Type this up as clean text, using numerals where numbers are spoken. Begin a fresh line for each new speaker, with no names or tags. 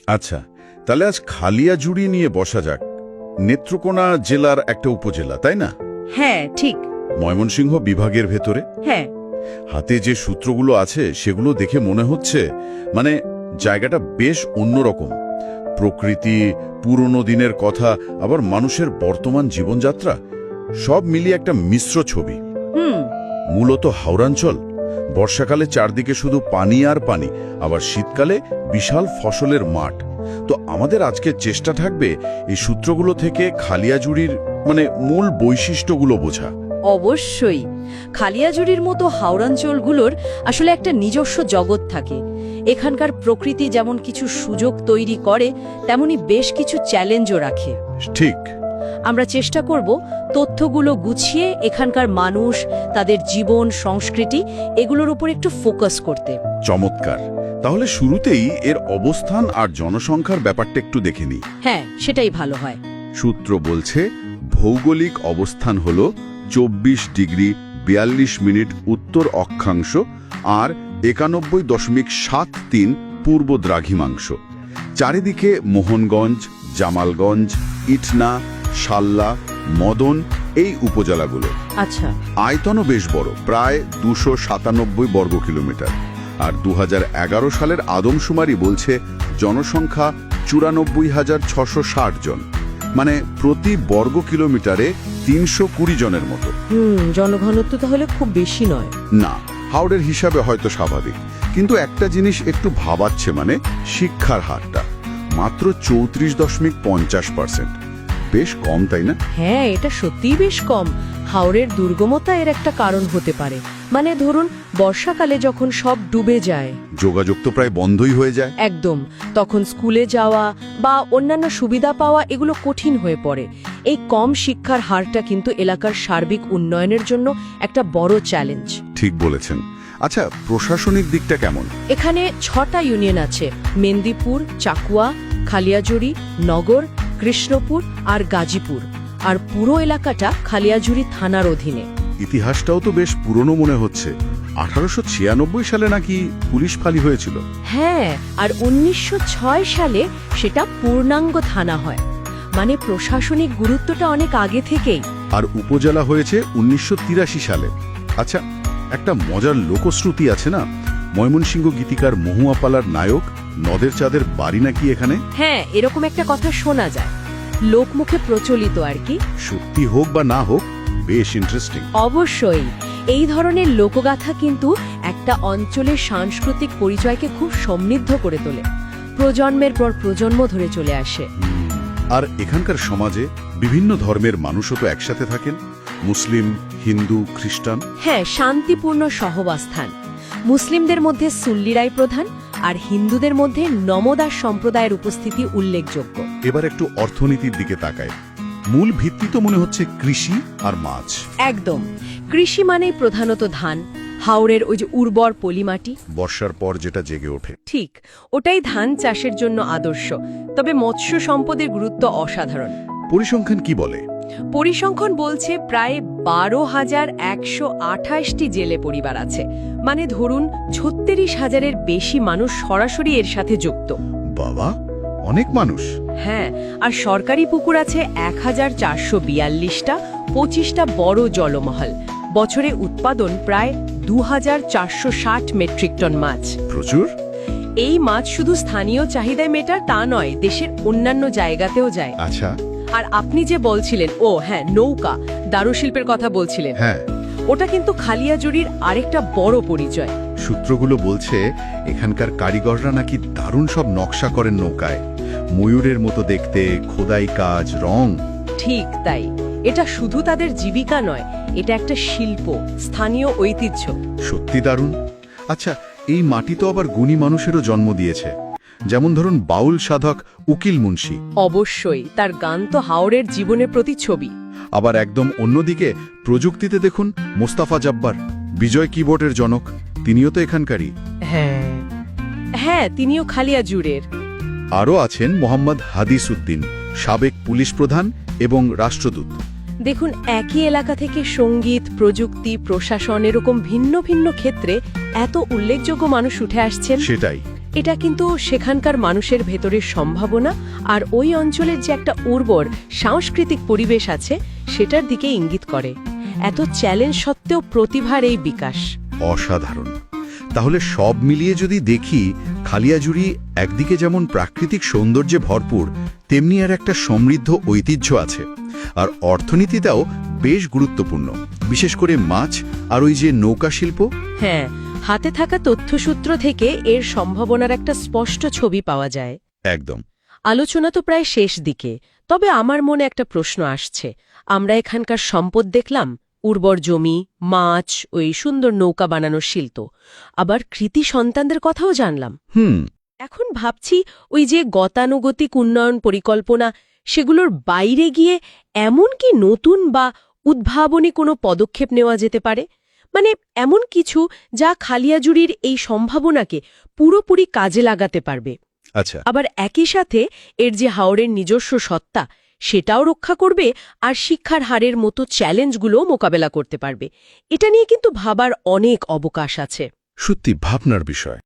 আচ্ছা, তাহলে আজ খালিয়াজুড়ি নিয়ে বসা যাক। নেত্রকোনা জেলার একটা উপজেলা, তাই না?
হ্যাঁ, ঠিক।
ময়মনসিংহ বিভাগের ভেতরে।
হ্যাঁ,
হাতে যে সূত্রগুলো আছে সেগুলো দেখে মনে হচ্ছে মানে জায়গাটা বেশ অন্যরকম। প্রকৃতি, পুরনো দিনের কথা, আবার মানুষের বর্তমান জীবনযাত্রা সব মিলিয়ে একটা মিশ্র ছবি। মূলত হাওড়াঞ্চল। বর্ষাকালে চারদিকে শুধু পানি আর পানি, আবার শীতকালে বিশাল ফসলের মাঠ। তো আমাদের আজকের চেষ্টা থাকবে এই সূত্রগুলো থেকে খালিয়াজুড়ির মূল বৈশিষ্ট্যগুলো বোঝা।
অবশ্যই। খালিয়াজুড়ির মতো হাওড়াঞ্চলগুলোর আসলে একটা নিজস্ব জগৎ থাকে। এখানকার প্রকৃতি যেমন কিছু সুযোগ তৈরি করে, তেমনি বেশ কিছু চ্যালেঞ্জও রাখে।
ঠিক।
আমরা চেষ্টা করব তথ্যগুলো গুছিয়ে এখানকার মানুষ, তাদের জীবন, সংস্কৃতি এগুলোর উপর একটু ফোকাস করতে।
চমৎকার। তাহলে শুরুতেই এর অবস্থান আর জনসংখ্যার ব্যাপারটা একটু দেখে নিই।
হ্যাঁ, সেটাই ভালো হয়।
সূত্র বলছে ভৌগোলিক অবস্থান হল 24°42' উত্তর অক্ষাংশ আর 91.73 পূর্ব দ্রাঘিমাংশ। চারিদিকে মোহনগঞ্জ, জামালগঞ্জ, ইটনা, শাল্লা, মদন এই উপজেলাগুলো।
আচ্ছা।
আয়তনও বেশ বড়, প্রায় 297 বর্গ কিলোমিটার। আর 2011 সালের আদমশুমারি বলছে জনসংখ্যা 94,660 জন, মানে প্রতি বর্গ কিলোমিটারে 320 জনের মতো।
জনঘনত্ব তাহলে খুব বেশি নয়।
না, হাওড়ের হিসাবে হয়তো স্বাভাবিক, কিন্তু একটা জিনিস একটু ভাবাচ্ছে, শিক্ষার হারটা মাত্র 34.50%। বেশ কম, তাই না?
হ্যাঁ, এটা সত্যিই বেশ কম। হাওড়ের দুর্গমতা এর একটা কারণ হতে পারে। ধরুন বর্ষাকালে যখন সব ডুবে যায়,
যোগাযোগ তো প্রায় বন্ধই হয়ে যায়।
একদম, তখন স্কুলে যাওয়া বা অন্যান্য সুবিধা পাওয়া এগুলো কঠিন হয়ে পড়ে। এই কম শিক্ষার হারটা কিন্তু এলাকার সার্বিক উন্নয়নের জন্য একটা বড় চ্যালেঞ্জ।
ঠিক বলেছেন। আচ্ছা, প্রশাসনিক দিকটা কেমন?
এখানে 6টা ইউনিয়ন আছে: মেন্দিপুর, চাকুয়া, খালিয়াজুড়ি, নগর, কৃষ্ণপুর আর গাজীপুর। আর পুরো এলাকাটা খালিয়াজুড়ি থানার অধীনে।
ইতিহাসটাও তো বেশ পুরনো মনে হচ্ছে। 1896 সালে নাকি পুলিশ ফাঁড়ি হয়েছিল।
হ্যাঁ, আর 1906 সালে সেটা পূর্ণাঙ্গ থানা হয়। প্রশাসনিক গুরুত্বটা অনেক আগে থেকেই।
আর উপজেলা হয়েছে 1983 সালে। আচ্ছা, একটা মজার লোকশ্রুতি আছে না, ময়মনসিংহ গীতিকার মহুয়াপালার নায়ক নদের চাঁদের বাড়ি নাকি এখানে।
হ্যাঁ, এরকম একটা কথা শোনা যায়, লোকমুখে প্রচলিত আর কি।
সত্যি হোক বা না হোক, বেশ ইন্টারেস্টিং।
অবশ্যই। এই ধরনের লোকগাথা কিন্তু একটা অঞ্চলের সাংস্কৃতিক পরিচয়কে খুব সমৃদ্ধ করে তোলে, প্রজন্মের পর প্রজন্ম ধরে চলে আসে।
আর এখানকার সমাজে বিভিন্ন ধর্মের মানুষও তো একসাথে থাকেন, মুসলিম, হিন্দু, খ্রিস্টান।
হ্যাঁ, শান্তিপূর্ণ সহবাস্থান। মুসলিমদের মধ্যে সুল্লিরাই প্রধান, আর হিন্দুদের মধ্যে নমদাস সম্প্রদায়ের উপস্থিতি উল্লেখযোগ্য।
এবার একটু অর্থনীতির দিকে তাকায়। মূল ভিত্তি তো মনে হচ্ছে কৃষি আর মাছ।
একদম, কৃষি মানেই প্রধানত ধান। হাওড়ের ওই যে উর্বর পলিমাটি,
বর্ষার পর যেটা জেগে ওঠে,
ঠিক ওটাই ধান চাষের জন্য আদর্শ। তবে মৎস্য সম্পদের গুরুত্ব অসাধারণ।
পরিসংখ্যান কি বলে?
পরিসংখ্যান বলছে প্রায় 12,128টি জেলে পরিবার আছে। ধরুন 36,000-এর বেশি মানুষ সরাসরি এর সাথে যুক্ত।
বাবা, অনেক মানুষ।
হ্যাঁ, আর সরকারি পুকুর আছে 1,442টা, 25টা বড় জলমহল। বছরে উৎপাদন প্রায় 2,460 মেট্রিক টন মাছ।
প্রচুর।
এই মাছ শুধু স্থানীয় চাহিদায় মেটার তা নয়, দেশের অন্যান্য জায়গাতেও যায়।
আচ্ছা।
আর আপনি যে বলছিলেন, নৌকা, দারুশিল্পের কথা বলছিলেন,
হ্যাঁ,
ওটা কিন্তু খালিয়াজুড়ির আরেকটা বড় পরিচয়।
সূত্রগুলো বলছে এখানকার কারিগররা নাকি দারুণ সব নকশা করেন নৌকায়, ময়ূরের মতো দেখতে, খোদাই কাজ, রং।
ঠিক তাই। এটা শুধু তাদের জীবিকা নয়, এটা একটা শিল্প, স্থানীয় ঐতিহ্য।
সত্যি দারুণ। আচ্ছা, এই মাটি তো আবার গুণী মানুষেরও জন্ম দিয়েছে, যেমন ধরুন বাউল সাধক উকিল মুন্সি।
অবশ্যই, তার গান তো হাওড়ের জীবনের প্রতিচ্ছবি।
আবার একদম অন্যদিকে প্রযুক্তিতে দেখুন মোস্তাফা জব্বার, বিজয় কিবোর্ডের জনক, তিনিও তো এখানকারই।
হ্যাঁ, তিনিও খালিয়াজুড়ের।
আরও আছেন মোহাম্মদ হাদিস উদ্দিন, সাবেক পুলিশ প্রধান এবং রাষ্ট্রদূত।
দেখুন, একই এলাকা থেকে সঙ্গীত, প্রযুক্তি, প্রশাসন এরকম ভিন্ন ভিন্ন ক্ষেত্রে এত উল্লেখযোগ্য মানুষ উঠে আসছেন।
সেটাই।
এটা কিন্তু সেখানকার মানুষের ভেতরের সম্ভাবনা আর ওই অঞ্চলের যে একটা উর্বর সাংস্কৃতিক পরিবেশ আছে সেটার দিকে ইঙ্গিত করে। এত চ্যালেঞ্জ সত্ত্বেও প্রতিভার এই বিকাশ।
অসাধারণ। তাহলে সব মিলিয়ে যদি দেখি, খালিয়াজুড়ি একদিকে যেমন প্রাকৃতিক সৌন্দর্যে ভরপুর, তেমনি আর একটা সমৃদ্ধ ঐতিহ্য আছে। আর অর্থনীতিটাও বেশ গুরুত্বপূর্ণ, বিশেষ করে মাছ আর ওই যে নৌকা শিল্প।
হ্যাঁ, হাতে থাকা তথ্যসূত্র থেকে এর সম্ভাবনার একটা স্পষ্ট ছবি পাওয়া যায়।
একদম।
আলোচনা তো প্রায় শেষ দিকে, তবে আমার মনে একটা প্রশ্ন আসছে। আমরা এখানকার সম্পদ দেখলাম, উর্বর জমি, মাছ, ওই সুন্দর নৌকা বানানোর শিল্প, আবার কৃতি সন্তানদের কথাও জানলাম। এখন ভাবছি ওই যে গতানুগতিক উন্নয়ন পরিকল্পনা, সেগুলোর বাইরে গিয়ে এমন কি নতুন বা উদ্ভাবনী কোনো পদক্ষেপ নেওয়া যেতে পারে? মানে এমন কিছু যা খালিয়াজুড়ির এই সম্ভাবনাকে পুরোপুরি কাজে লাগাতে পারবে,
আচ্ছা।
আবার একই সাথে এর যে হাওরের নিজস্ব সত্তা সেটাও রক্ষা করবে, আর শিক্ষার হারের মতো চ্যালেঞ্জগুলোও মোকাবেলা করতে পারবে। এটা নিয়ে কিন্তু ভাবার অনেক অবকাশ আছে।
সত্যি ভাবনার বিষয়।